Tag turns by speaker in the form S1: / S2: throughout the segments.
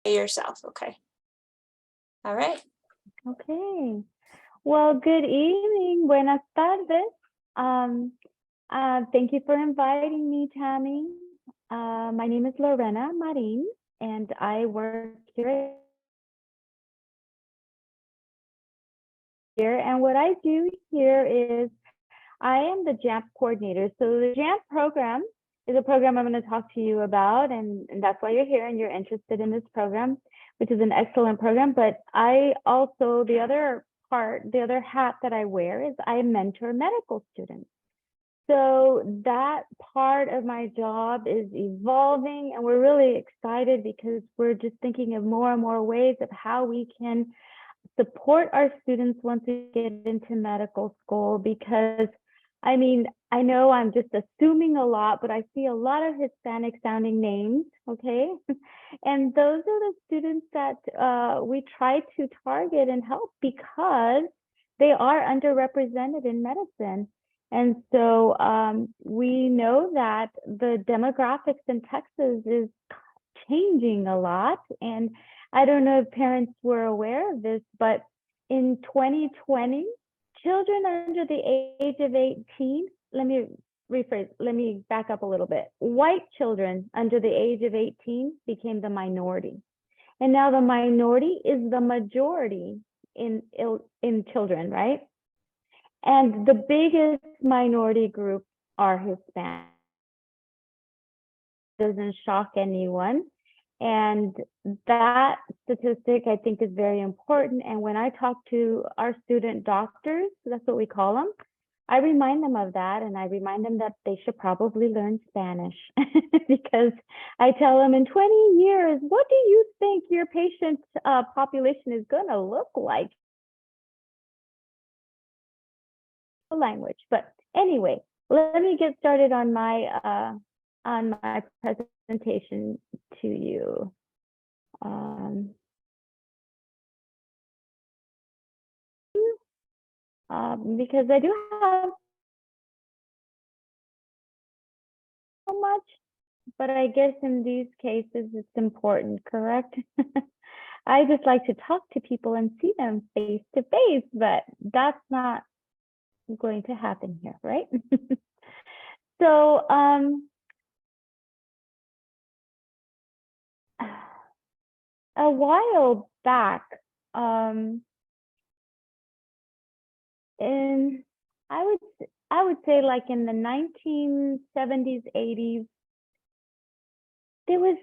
S1: yourself. Okay. All right.
S2: Okay. Well, good evening. Buenas tardes. Um, Thank you for inviting me, Tammy. My name is Lorena Marin, and I work here. And what I do here is I am the JAMP coordinator. So the JAMP program is a program I'm going to talk to you about, and that's why you're here and you're interested in this program, which is an excellent program. But I also, the other hat that I wear is I mentor medical students. So that part of my job is evolving, and we're really excited because we're just thinking of more and more ways of how we can support our students once we get into medical school. Because I mean, I know I'm just assuming a lot, but I see a lot of Hispanic sounding names, okay? And those are the students that we try to target and help because they are underrepresented in medicine. And so we know that the demographics in Texas is changing a lot. And I don't know if parents were aware of this, but in 2020, children under the age of 18, let me back up a little bit. White children under the age of 18 became the minority. And now the minority is the majority in children, right? And the biggest minority group are Hispanic. Doesn't shock anyone. And that statistic, I think, is very important. And when I talk to our student doctors, that's what we call them, I remind them of that. And I remind them that they should probably learn Spanish because I tell them in 20 years, what do you think your patient population is going to look like? Language. But anyway, let me get started on my presentation to you. Because I do have so much, but I guess in these cases it's important, correct? I just like to talk to people and see them face to face, but that's not going to happen here, right? So a while back, in I would say like in the 1970s, 80s, there was,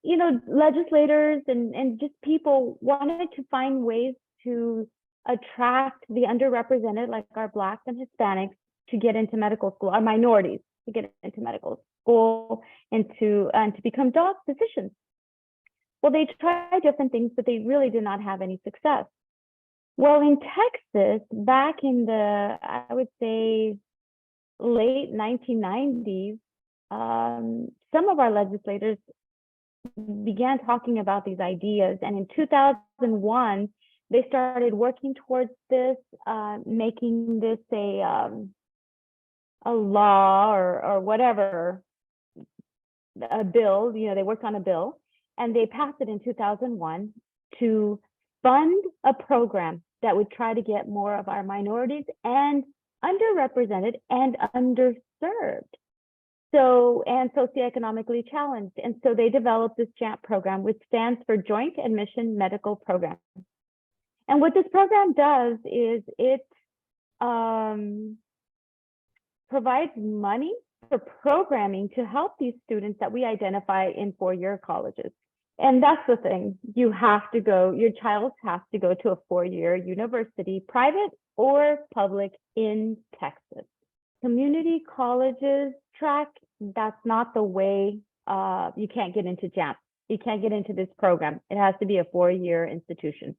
S2: you know, legislators and just people wanted to find ways to attract the underrepresented, like our Blacks and Hispanics, to get into medical school, our minorities to get into medical school and to become physicians. Well, they tried different things, but they really did not have any success. Well, in Texas, back in the, I would say, late 1990s, some of our legislators began talking about these ideas. And in 2001, they started working towards this, making this a law or whatever, a bill. You know, they worked on a bill and they passed it in 2001 to fund a program that would try to get more of our minorities and underrepresented and underserved, so and socioeconomically challenged. And so they developed this JAMP program, which stands for Joint Admission Medical Program. And what this program does is it provides money for programming to help these students that we identify in four-year colleges. And that's the thing, you have to go, your child has to go to a four-year university, private or public, in Texas. Community colleges track, that's not the way, you can't get into JAMP. You can't get into this program. It has to be a four-year institution.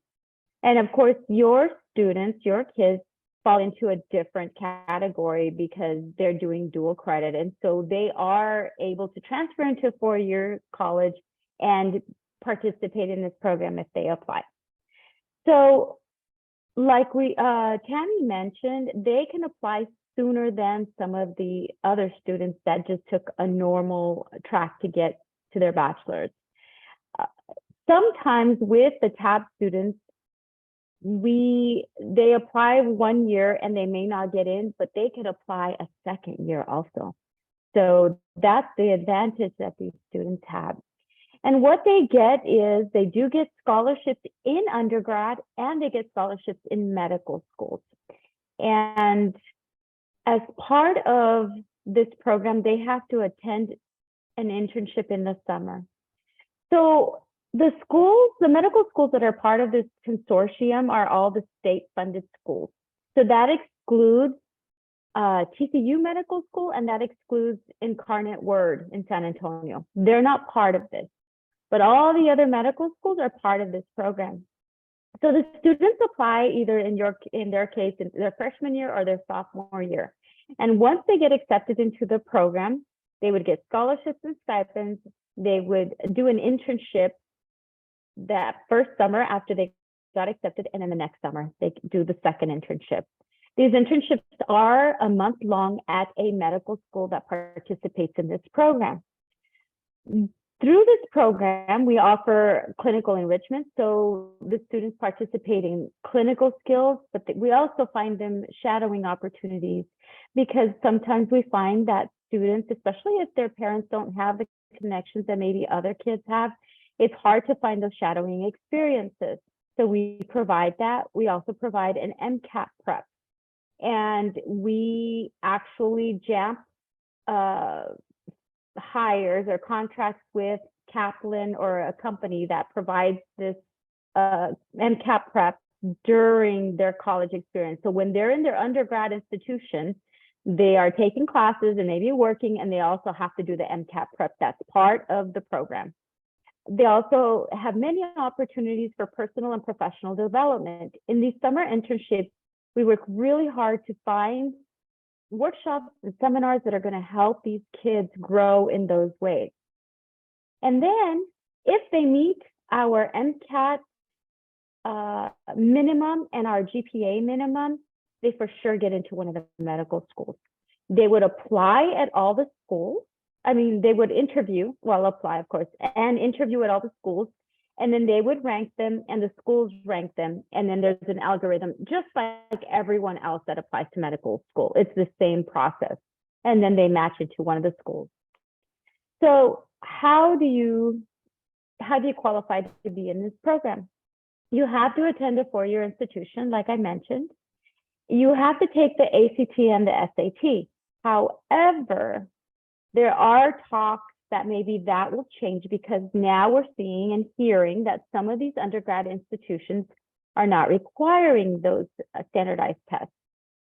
S2: And of course, your students, your kids, fall into a different category because they're doing dual credit. And so they are able to transfer into a four-year college and participate in this program if they apply. So like Tammy mentioned, they can apply sooner than some of the other students that just took a normal track to get to their bachelor's. sometimes with the TAB students, they apply 1 year and they may not get in, but they could apply a second year also. So that's the advantage that these students have. And what they get is they do get scholarships in undergrad and they get scholarships in medical schools. And as part of this program, they have to attend an internship in the summer. So the schools, the medical schools that are part of this consortium are all the state-funded schools. So that excludes TCU Medical School, and that excludes Incarnate Word in San Antonio. They're not part of this, but all the other medical schools are part of this program. So the students apply either in their case, in their freshman year or their sophomore year. And once they get accepted into the program, they would get scholarships and stipends. They would do an internship that first summer after they got accepted, and then the next summer they do the second internship. These internships are a month long at a medical school that participates in this program. Through this program, we offer clinical enrichment. So the students participate in clinical skills, but we also find them shadowing opportunities, because sometimes we find that students, especially if their parents don't have the connections that maybe other kids have, it's hard to find those shadowing experiences. So we provide that. We also provide an MCAT prep. And we actually JAMP hires or contracts with Kaplan or a company that provides this MCAT prep during their college experience. So when they're in their undergrad institution, they are taking classes and maybe working, and they also have to do the MCAT prep. That's part of the program. They also have many opportunities for personal and professional development. In these summer internships, we work really hard to find workshops and seminars that are going to help these kids grow in those ways. And then if they meet our MCAT minimum and our GPA minimum, they for sure get into one of the medical schools. They would apply at all the schools. I mean, they would interview, well, apply, of course, and interview at all the schools. And then they would rank them and the schools rank them. And then there's an algorithm, just like everyone else that applies to medical school. It's the same process. And then they match it to one of the schools. So how do you qualify to be in this program? You have to attend a 4-year institution, like I mentioned. You have to take the ACT and the SAT. However, there are talks that maybe that will change, because now we're seeing and hearing that some of these undergrad institutions are not requiring those standardized tests.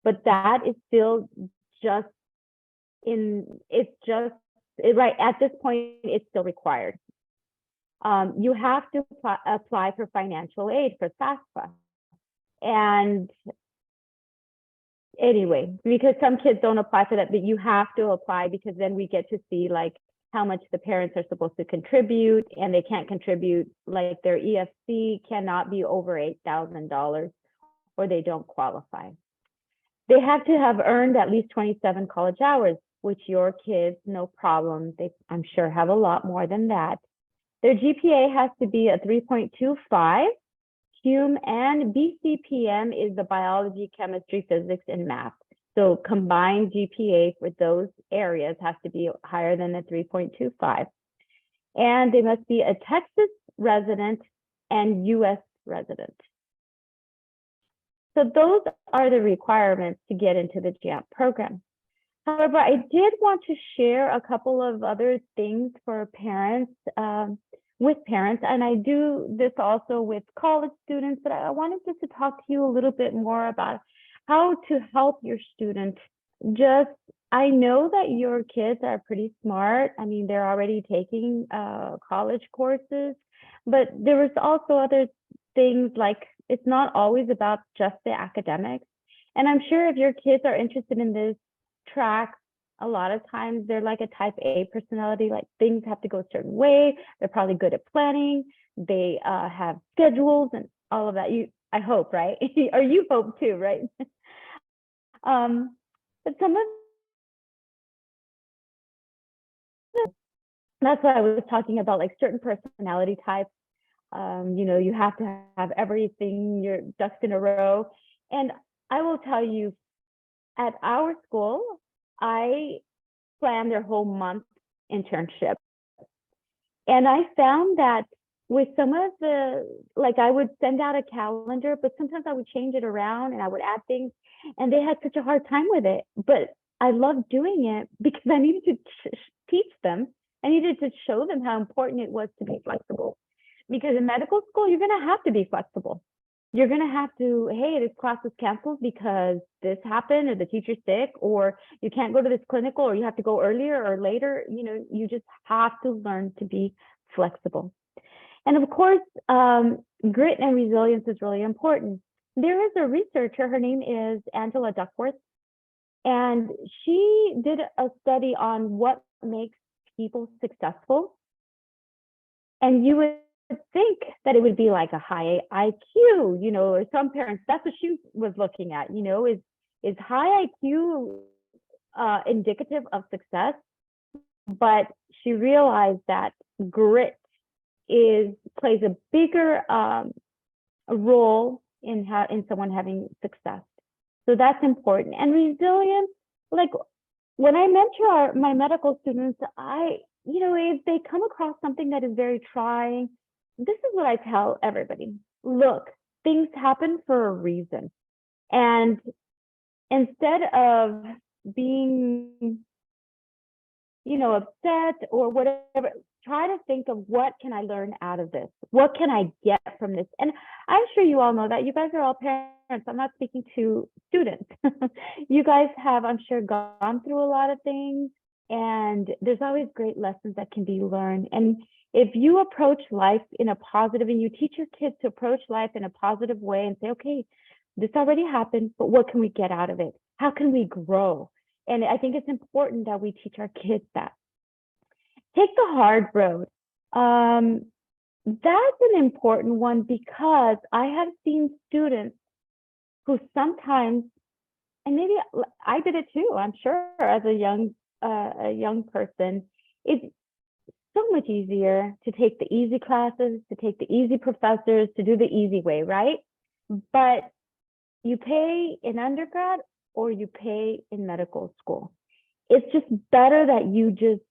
S2: But that is still just right at this point, it's still required. You have to apply for financial aid for FAFSA. And anyway, because some kids don't apply for that, but you have to apply, because then we get to see like how much the parents are supposed to contribute, and they can't contribute, like their EFC cannot be over $8,000 or they don't qualify. They have to have earned at least 27 college hours, which your kids, no problem. They, I'm sure, have a lot more than that. Their GPA has to be a 3.25. Hume and BCPM is the biology, chemistry, physics, and math. So combined GPA for those areas has to be higher than a 3.25. And they must be a Texas resident and US resident. So those are the requirements to get into the JAMP program. However, I did want to share a couple of other things for parents, with parents, and I do this also with college students, but I wanted just to talk to you a little bit more about how to help your student. I know that your kids are pretty smart. I mean, they're already taking college courses, but there was also other things, like it's not always about just the academics. And I'm sure if your kids are interested in this track, a lot of times they're like a type A personality, like things have to go a certain way. They're probably good at planning. They have schedules and all of that. I hope, right? Or you hope too, right? But some of that's why I was talking about, like certain personality types You have to have everything, your ducks in a row. And I will tell you, at our school, I planned their whole month internship. And I found that with some of like I would send out a calendar, but sometimes I would change it around and I would add things, and they had such a hard time with it. But I loved doing it because I needed to teach them. I needed to show them how important it was to be flexible. Because in medical school, you're going to have to be flexible. You're going to have to, hey, this class is canceled because this happened, or the teacher's sick, or you can't go to this clinical, or you have to go earlier or later. You just have to learn to be flexible. And of course, grit and resilience is really important. There is a researcher, her name is Angela Duckworth, and she did a study on what makes people successful. And you would think that it would be like a high IQ, or some parents, that's what she was looking at, is high IQ indicative of success? But she realized that grit plays a bigger role in someone having success. So that's important. And resilience, like when I mentor my medical students, if they come across something that is very trying, this is what I tell everybody. Look, things happen for a reason. And instead of being, upset or whatever, try to think of, what can I learn out of this? What can I get from this? And I'm sure you all know that. You guys are all parents. I'm not speaking to students. You guys have, I'm sure, gone through a lot of things, and there's always great lessons that can be learned. And if you approach life in a positive, and you teach your kids to approach life in a positive way and say, okay, this already happened, but what can we get out of it? How can we grow? And I think it's important that we teach our kids that. Take the hard road. That's an important one, because I have seen students who sometimes, and maybe I did it too, I'm sure, as a young person, it's so much easier to take the easy classes, to take the easy professors, to do the easy way, right? But you pay in undergrad or you pay in medical school. It's just better that you just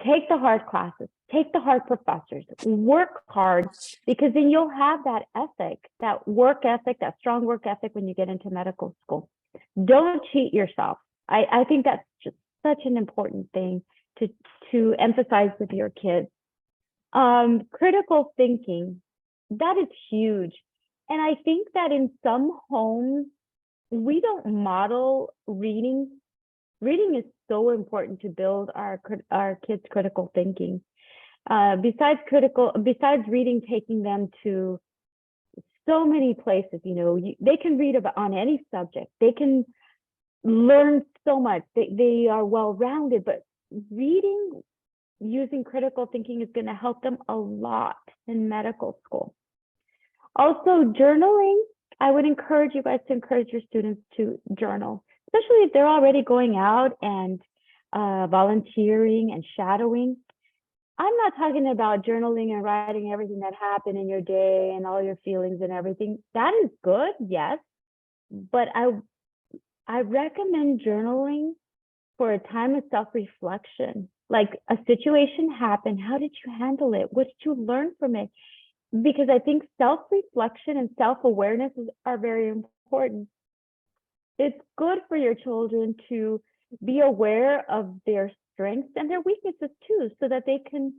S2: take the hard classes, take the hard professors, work hard, because then you'll have that ethic, that work ethic, that strong work ethic when you get into medical school. Don't cheat yourself. I think that's just such an important thing to emphasize with your kids. Critical thinking, that is huge. And I think that in some homes, we don't model reading. Reading is so important to build our kids' critical thinking. Besides reading, taking them to so many places, they can read on any subject. They can learn so much. They are well-rounded, but reading using critical thinking is going to help them a lot in medical school. Also, journaling. I would encourage you guys to encourage your students to journal, especially if they're already going out and volunteering and shadowing. I'm not talking about journaling and writing everything that happened in your day and all your feelings and everything. That is good, yes, but I recommend journaling for a time of self-reflection. Like, a situation happened, how did you handle it? What did you learn from it? Because I think self-reflection and self-awareness are very important. It's good for your children to be aware of their strengths and their weaknesses too, so that they can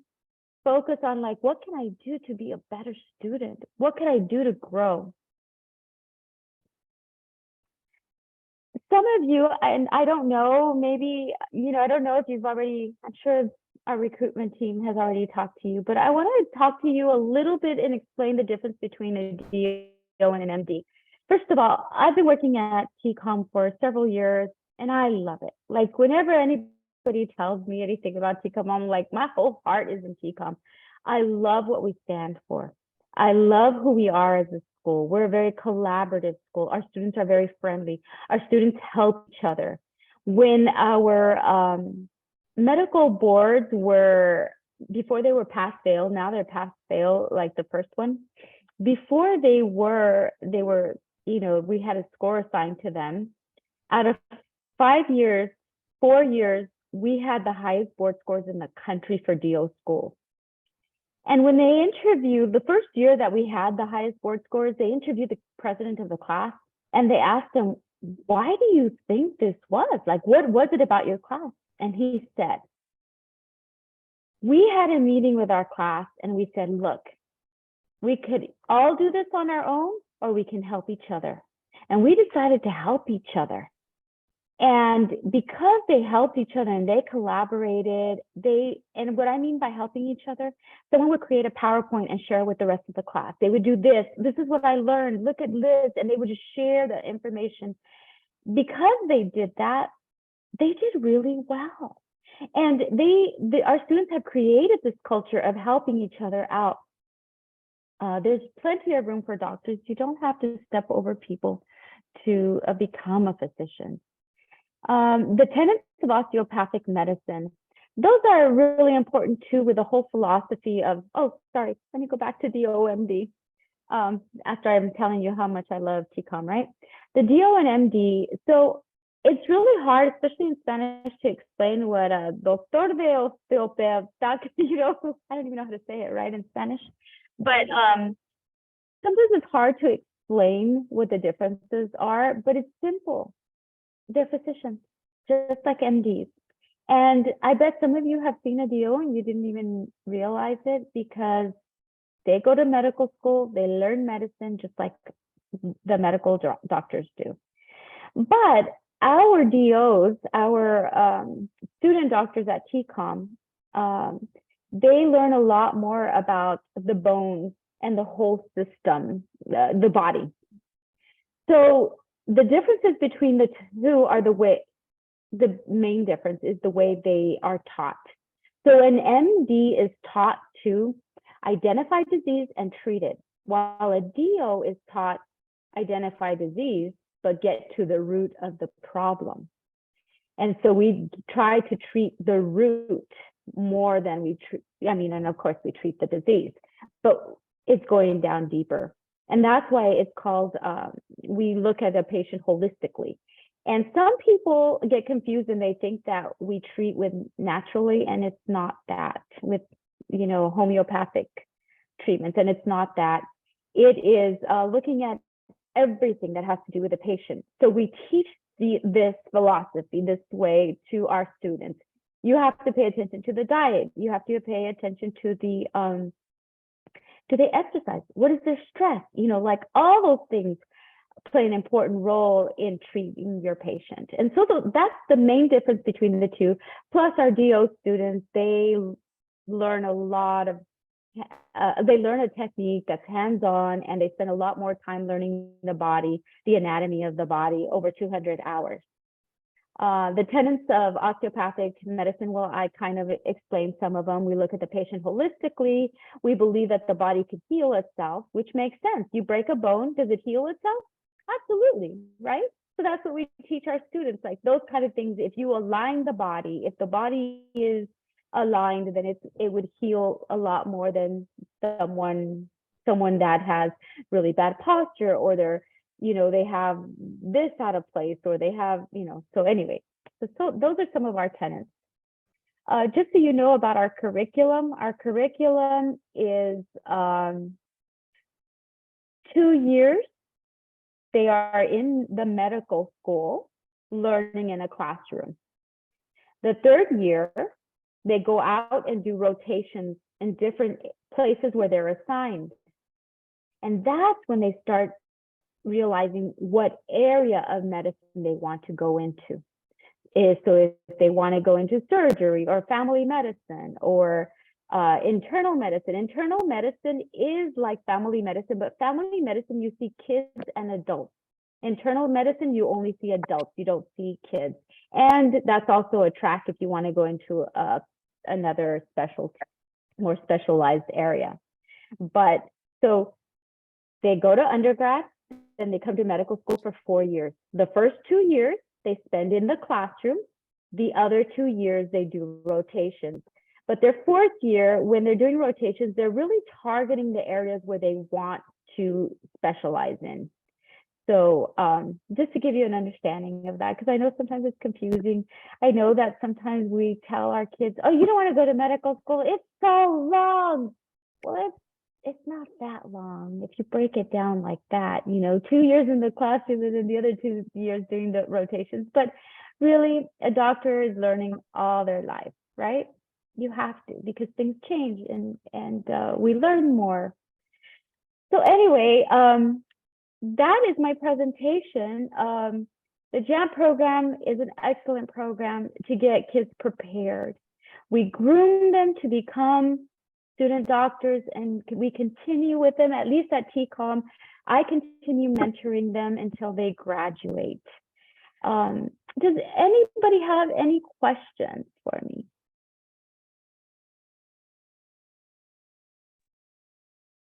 S2: focus on, like, what can I do to be a better student? What can I do to grow? Some of you, and I don't know, maybe, I don't know if you've already, I'm sure our recruitment team has already talked to you, but I want to talk to you a little bit and explain the difference between a DO and an MD. First of all, I've been working at TCOM for several years, and I love it. Like, whenever anybody tells me anything about TCOM, I'm like, my whole heart is in TCOM. I love what we stand for. I love who we are as a school. We're a very collaborative school. Our students are very friendly. Our students help each other. When our medical boards were before they were pass fail, now they're pass fail, like the first one. Before they were, we had a score assigned to them. Out of 5 years, 4 years, we had the highest board scores in the country for DO schools. And when they interviewed, the first year that we had the highest board scores, they interviewed the president of the class and they asked him, why do you think this was? Like, what was it about your class? And he said, we had a meeting with our class and we said, look, we could all do this on our own or we can help each other. And we decided to help each other. And because they helped each other and they collaborated, and what I mean by helping each other, someone would create a PowerPoint and share with the rest of the class. They would do this. This is what I learned. Look at this. And they would just share the information. Because they did that, they did really well. And our students have created this culture of helping each other out. There's plenty of room for doctors. You don't have to step over people to become a physician. The tenets of osteopathic medicine, those are really important too, with the whole philosophy of, let me go back to DOMD. After I'm telling you how much I love TCOM, right? The DO and MD, so it's really hard, especially in Spanish, to explain what a doctor de osteopatía, I don't even know how to say it right in Spanish. But sometimes it's hard to explain what the differences are, but it's simple. They're physicians, just like MDs. And I bet some of you have seen a DO and you didn't even realize it, because they go to medical school, they learn medicine just like the medical doctors do. But our DOs, our student doctors at TCOM, they learn a lot more about the bones and the whole system, the body. So the differences between the two are the main difference is the way they are taught. So an MD is taught to identify disease and treat it, while a DO is taught identify disease, but get to the root of the problem. And so we try to treat the root more than we treat, and of course we treat the disease, but it's going down deeper. And that's why it's called, we look at a patient holistically. And some people get confused and they think that we treat with naturally, and it's not that, with, homeopathic treatments, and it's not that. It is looking at everything that has to do with the patient. So we teach this philosophy, this way, to our students. You have to pay attention to the diet. You have to pay attention to the do they exercise? What is their stress? Like all those things play an important role in treating your patient. And so that's the main difference between the two. Plus our DO students, they learn a lot of, they learn a technique that's hands-on, and they spend a lot more time learning the body, the anatomy of the body, over 200 hours. The tenets of osteopathic medicine, well, I kind of explained some of them. We look at the patient holistically. We believe that the body could heal itself, which makes sense. You break a bone, does it heal itself? Absolutely, right? So that's what we teach our students, like those kind of things. If you align the body, if the body is aligned, then it would heal a lot more than someone that has really bad posture, or they have this out of place, or they have, so anyway, so those are some of our tenets. Just so you know about our curriculum is 2 years. They are in the medical school learning in a classroom. The 3rd year, they go out and do rotations in different places where they're assigned. And that's when they start realizing what area of medicine they want to go into. So if they want to go into surgery or family medicine or internal medicine is like family medicine, but family medicine, you see kids and adults. Internal medicine, you only see adults, you don't see kids. And that's also a track if you want to go into another more specialized area. But so they go to undergrad, then they come to medical school for 4 years. The first 2 years they spend in the classroom. The other 2 years they do rotations. But their fourth year, when they're doing rotations, they're really targeting the areas where they want to specialize in. So just to give you an understanding of that, because I know sometimes it's confusing. I know that sometimes we tell our kids, oh, you don't want to go to medical school. It's so long. Well, it's not that long. If you break it down like that, 2 years in the classroom and then the other 2 years doing the rotations. But really, a doctor is learning all their life, right? You have to, because things change and we learn more. So anyway, that is my presentation. The JAMP program is an excellent program to get kids prepared. We groom them to become student doctors, and we continue with them, at least at TCOM. I continue mentoring them until they graduate. Does anybody have any questions for me?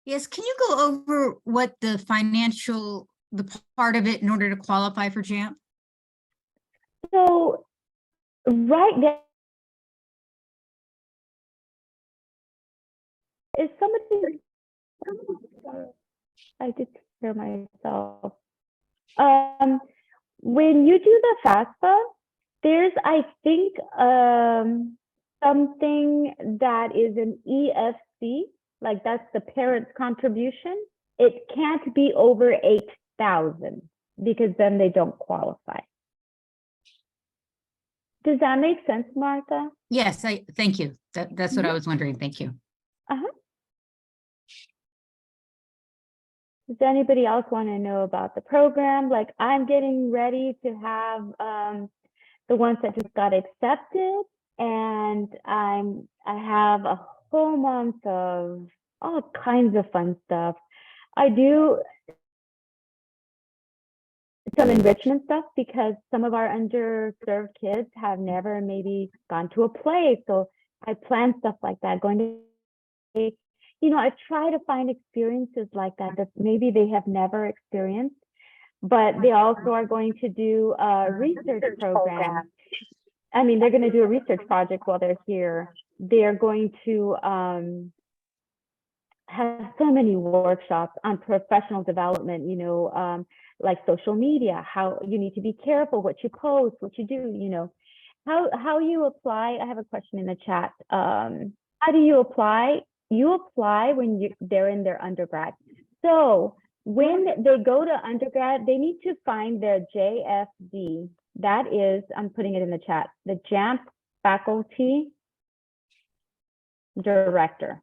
S3: Yes, can you go over what the part of it in order to qualify for JAMP?
S2: So right now, is somebody, I did hear myself. When you do the FAFSA, there's, I think, something that is an EFC, like that's the parent's contribution. It can't be over 8,000 because then they don't qualify. Does that make sense, Martha?
S3: Yes, thank you. That's what I was wondering. Thank you.
S2: Does anybody else want to know about the program? Like, I'm getting ready to have the ones that just got accepted, and I have a whole month of all kinds of fun stuff. I do some enrichment stuff because some of our underserved kids have never maybe gone to a play. So I plan stuff like that, going to, I try to find experiences like that maybe they have never experienced, but they also are going to do a research program. I mean, they're going to do a research project while they're here. They're going to have so many workshops on professional development, like social media, how you need to be careful what you post, what you do, how you apply. I have a question in the chat. How do you apply? You apply when they're in their undergrad. So when they go to undergrad, they need to find their JFD. That is, I'm putting it in the chat, the JAMP faculty director.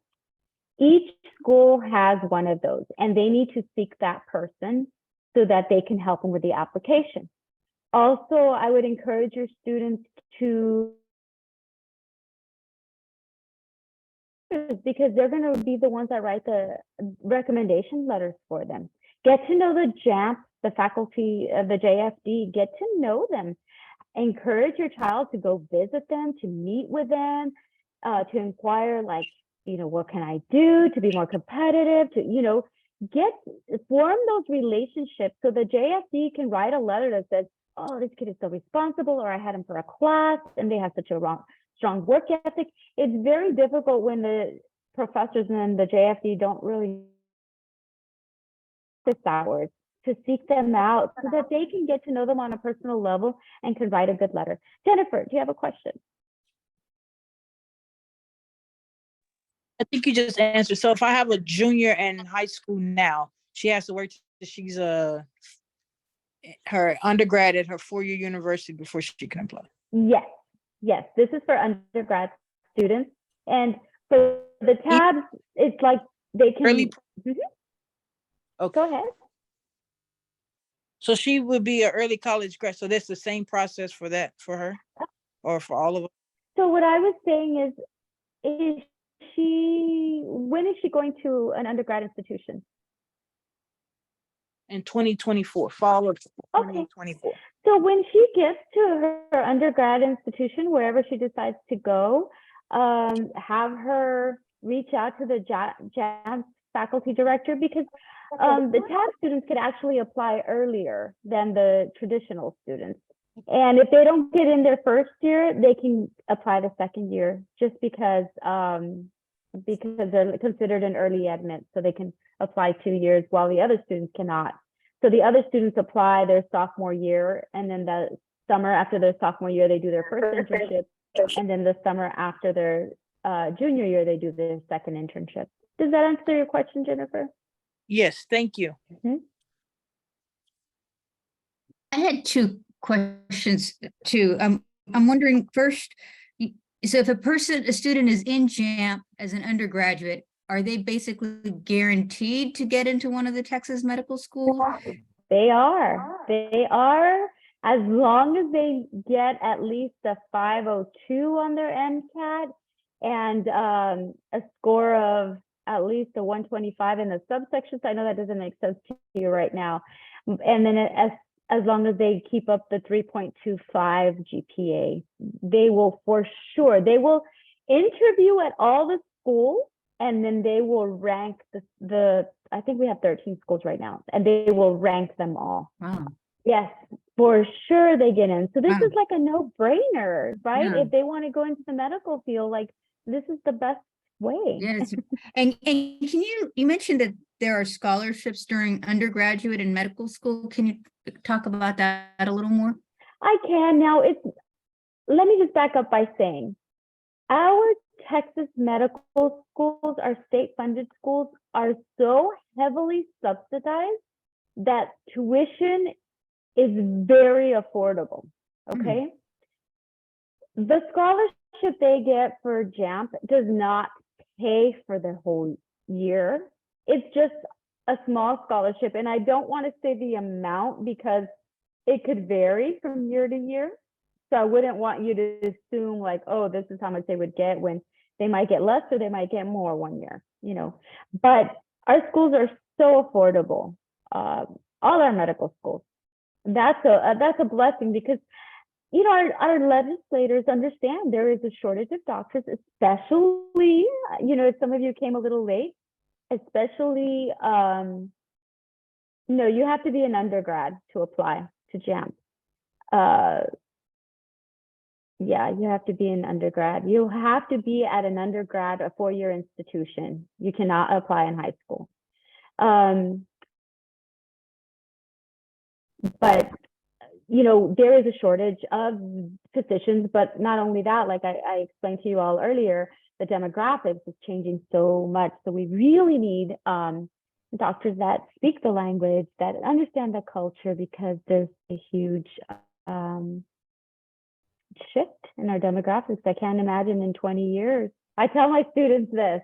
S2: Each school has one of those, and they need to seek that person so that they can help them with the application. Also, I would encourage your students to, because they're going to be the ones that write the recommendation letters for them. Get to know the JAMP, the faculty of the JFD, get to know them. Encourage your child to go visit them, to meet with them, to inquire, like, what can I do to be more competitive, to, form those relationships so the JFD can write a letter that says, oh, this kid is so responsible, or I had him for a class and they have such a strong work ethic. It's very difficult when the professors and the JFD don't really office hours to seek them out so that they can get to know them on a personal level and can write a good letter. Jennifer, do you have a question?
S4: I think you just answered. So if I have a junior in high school now, she has to wait till she's her undergrad at her 4-year university before she can apply.
S2: Yes, this is for undergrad students, and for the tabs, it's like they can
S4: Okay.
S2: Go ahead.
S4: So she would be an early college grad. So that's the same process for her, or for all of them.
S2: So what I was saying is when is she going to an undergrad institution?
S4: In 2024, fall of 2024.
S2: Okay. So when she gets to her undergrad institution, wherever she decides to go, have her reach out to the JAMP faculty director, because the TAB students could actually apply earlier than the traditional students. And if they don't get in their first year, they can apply the second year just because they're considered an early admit, so they can apply 2 years while the other students cannot. So the other students apply their sophomore year, and then the summer after their sophomore year, they do their first internship, and then the summer after their junior year, they do their second internship. Does that answer your question, Jennifer?
S4: Yes, thank you.
S3: I had two questions too. I'm wondering first, so if a student is in JAMP as an undergraduate, are they basically guaranteed to get into one of the Texas medical schools?
S2: They are. They are, as long as they get at least a 502 on their MCAT and a score of at least a 125 in the subsections. I know that doesn't make sense to you right now. And then as long as they keep up the 3.25 GPA, they will for sure, they will interview at all the schools, and then they will rank the I think we have 13 schools right now, and they will rank them all.
S3: Wow.
S2: Yes, for sure they get in. So this
S3: Wow.
S2: is like a no-brainer, right?
S3: Yeah.
S2: If they want to go into the medical field, like this is the best way.
S3: Yes. And can you mentioned that there are scholarships during undergraduate and medical school. Can you talk about that a little more?
S2: I can. Now let me just back up by saying our Texas medical schools, our state-funded schools, are so heavily subsidized that tuition is very affordable, okay? The scholarship they get for JAMP does not pay for the whole year. It's just a small scholarship, and I don't want to say the amount because it could vary from year to year. So I wouldn't want you to assume like, oh, this is how much they would get, when they might get less or they might get more one year, you know. But our schools are so affordable, all our medical schools. That's a blessing because, you know, our legislators understand there is a shortage of doctors, especially, you know, some of you came a little late, especially, no, you have to be an undergrad to apply to JAMP. Yeah, you have to be an undergrad. You have to be at an undergrad, a 4-year institution. You cannot apply in high school. But, you know, there is a shortage of physicians, but not only that, like I explained to you all earlier, the demographics is changing so much. So we really need doctors that speak the language, that understand the culture, because there's a huge shift in our demographics. I can't imagine in 20 years. I tell my students this.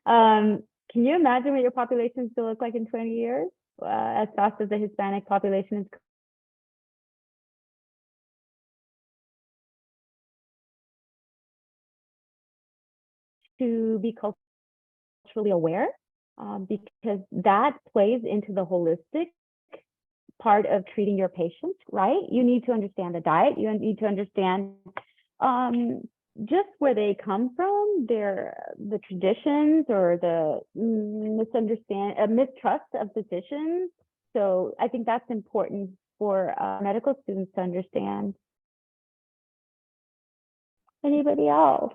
S2: Can you imagine what your population is going to look like in 20 years? As fast as the Hispanic population is to be culturally aware, because that plays into the holistic part of treating your patients, right? You need to understand the diet. You need to understand just where they come from, the traditions, or the mistrust of physicians. So I think that's important for medical students to understand. Anybody else?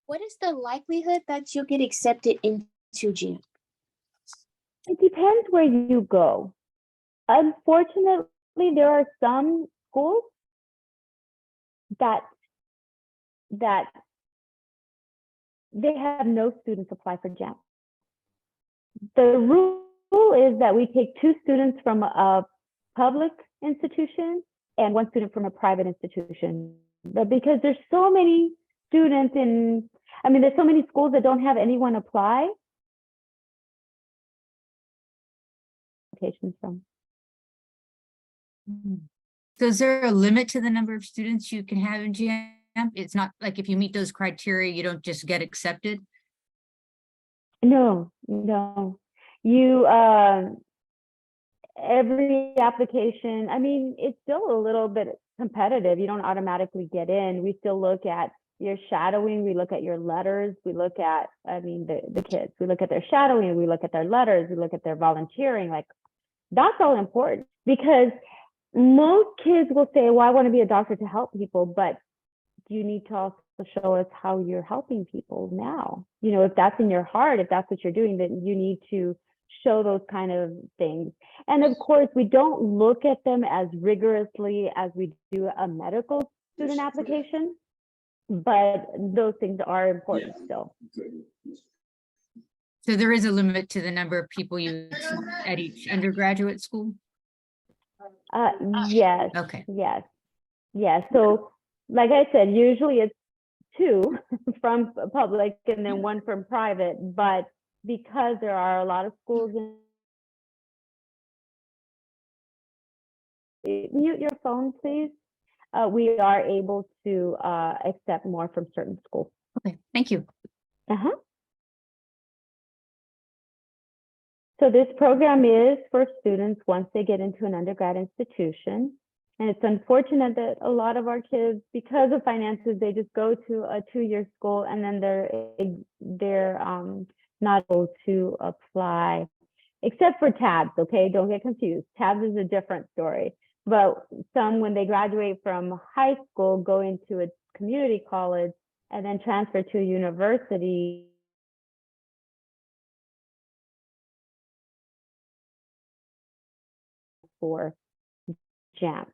S5: What is the likelihood that you'll get accepted into JAMP?
S2: It depends where you go. Unfortunately, there are some schools that they have no students apply for JAMP. The rule is that we take 2 students from a public institution and 1 student from a private institution. But because there's so many students there's so many schools that don't have anyone apply. From.
S3: So is there a limit to the number of students you can have in JAMP? It's not like if you meet those criteria, you don't just get accepted?
S2: No. You, every application, I mean, it's still a little bit competitive. You don't automatically get in. We still look at your shadowing, we look at your letters, we look at, I mean, the kids, we look at their shadowing, we look at their letters, we look at their volunteering. Like, that's all important, because most kids will say, well, I want to be a doctor to help people, but you need to also show us how you're helping people now. You know, if that's in your heart, if that's what you're doing, then you need to show those kind of things. And of course, we don't look at them as rigorously as we do a medical student application, but those things are important still.
S3: So there is a limit to the number of people you accept at each undergraduate school?
S2: Yes,
S3: Okay,
S2: yes. So like I said, usually it's 2 from public and then 1 from private, but because there are a lot of schools mute your phone, please. We are able to accept more from certain schools.
S3: okay, thank you.
S2: Uh-huh. So this program is for students once they get into an undergrad institution. And it's unfortunate that a lot of our kids, because of finances, they just go to a 2-year school and then they're not able to apply, except for TABS, okay? Don't get confused. TABS is a different story. But some, when they graduate from high school, go into a community college and then transfer to a university. For JAMP.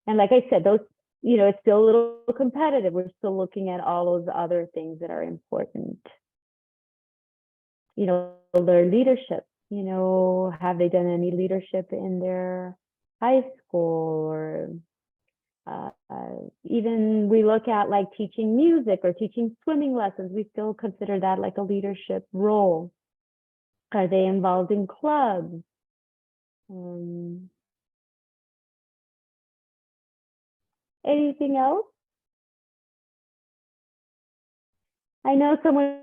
S2: And like I said, those, you know, it's still a little competitive. We're still looking at all those other things that are important. You know, their leadership, you know, have they done any leadership in their high school, or even we look at like teaching music or teaching swimming lessons. We still consider that like a leadership role. Are they involved in clubs? Anything else? I know someone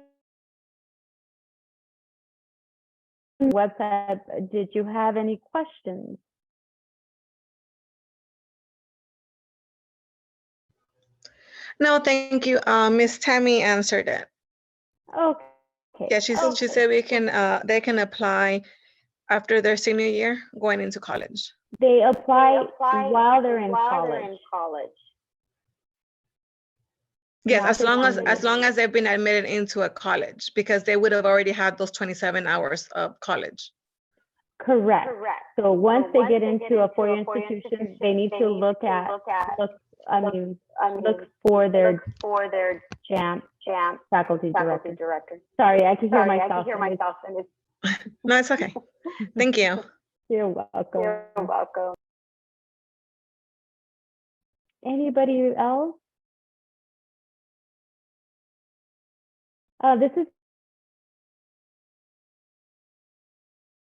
S2: website. Did you have any questions?
S6: No, thank you. Miss Tammy answered it.
S2: Okay.
S6: Yeah, she said we can they can apply after their senior year going into college.
S2: They apply while they're in college.
S6: Yes,
S2: Not
S6: as
S2: their
S6: long
S2: senior
S6: as they've been admitted into a college, because they would have already had those 27 hours of college.
S2: Correct. So once they get into a 4-year institution, they need to look for their JAMP faculty director. Sorry, I can hear myself.
S6: No, it's okay. Thank you.
S2: You're welcome. Anybody else? This is,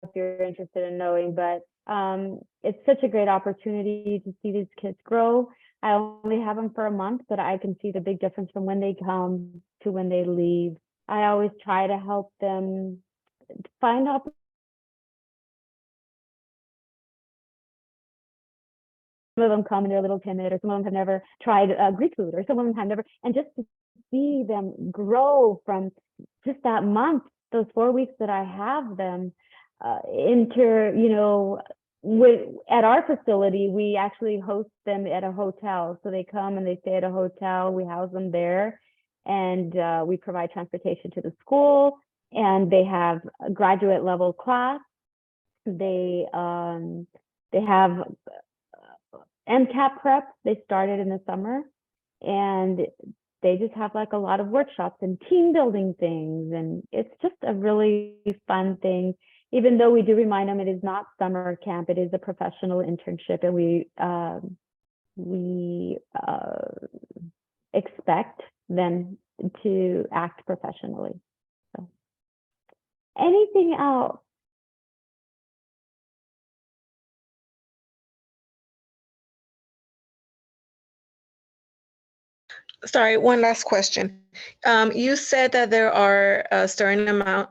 S2: if you're interested in knowing, but it's such a great opportunity to see these kids grow. I only have them for a month, but I can see the big difference from when they come to when they leave. I always try to help them find opportunities. Some of them come and they're a little timid, or some of them have never tried Greek food, or some of them have never, and just to see them grow from just that month, those 4 weeks that I have them, at our facility, we actually host them at a hotel. So they come and they stay at a hotel, we house them there, and we provide transportation to the school, and they have a graduate level class. They have MCAT prep. They started in the summer, and they just have like a lot of workshops and team building things, and it's just a really fun thing. Even though we do remind them it is not summer camp, it is a professional internship, and we expect them to act professionally. So, anything else?
S6: Sorry, one last question. You said that there are a certain amount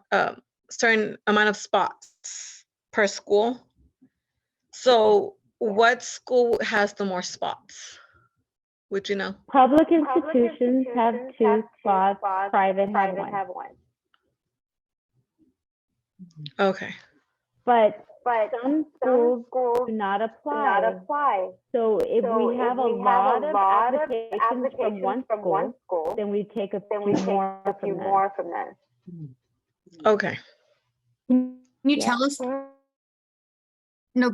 S6: of spots per school. So what school has the more spots? Would you know?
S2: Public institutions have 2 spots, private have 1.
S6: Okay.
S2: But some schools do not apply. So if we have a lot of applications from one school, then we take a few more from them.
S6: Okay.
S3: Can you
S2: Yeah.
S3: tell us? No,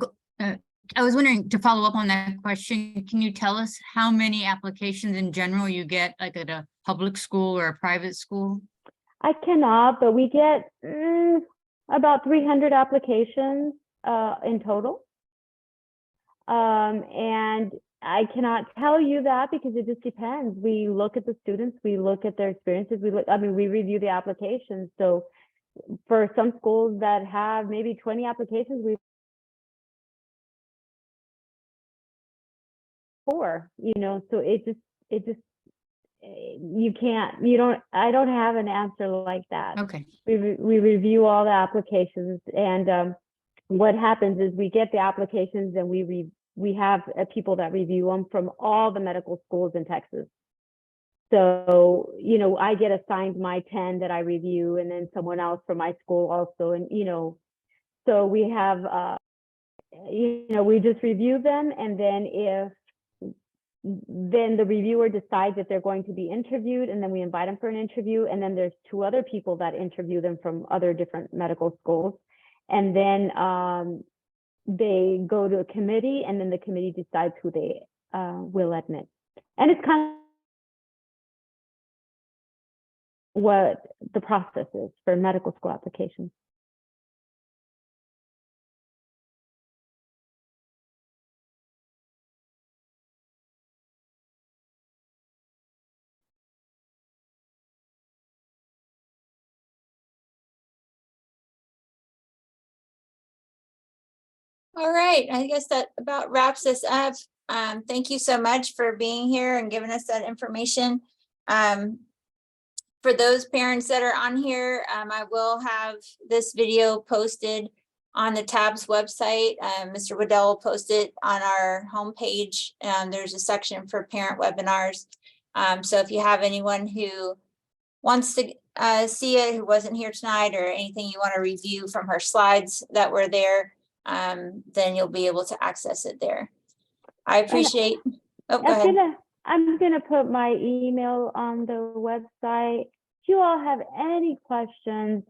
S3: I was wondering, to follow up on that question, can you tell us how many applications in general you get, like at a public school or a private school?
S2: I cannot, but we get about 300 applications in total. And I cannot tell you that because it just depends. We look at the students, we look at their experiences, we review the applications. So for some schools that have maybe 20 applications, we 4, so it just I don't have an answer like that.
S3: Okay.
S2: We review all the applications, and what happens is we get the applications and we have people that review them from all the medical schools in Texas. So, I get assigned my 10 that I review, and then someone else from my school also. And, so we have, we just review them. And then the reviewer decides if they're going to be interviewed, and then we invite them for an interview. And then there's 2 other people that interview them from other different medical schools. And then they go to a committee, and then the committee decides who they will admit. And it's kind of what the process is for medical school applications.
S1: All right, I guess that about wraps us up. Thank you so much for being here and giving us that information. For those parents that are on here, I will have this video posted on the TABS website. Mr. Waddell will post it on our homepage. There's a section for parent webinars. So if you have anyone who wants to see it, who wasn't here tonight, or anything you want to review from her slides that were there, then you'll be able to access it there. I appreciate. Oh, go ahead.
S2: I'm gonna put my email on the website. If you all have any questions,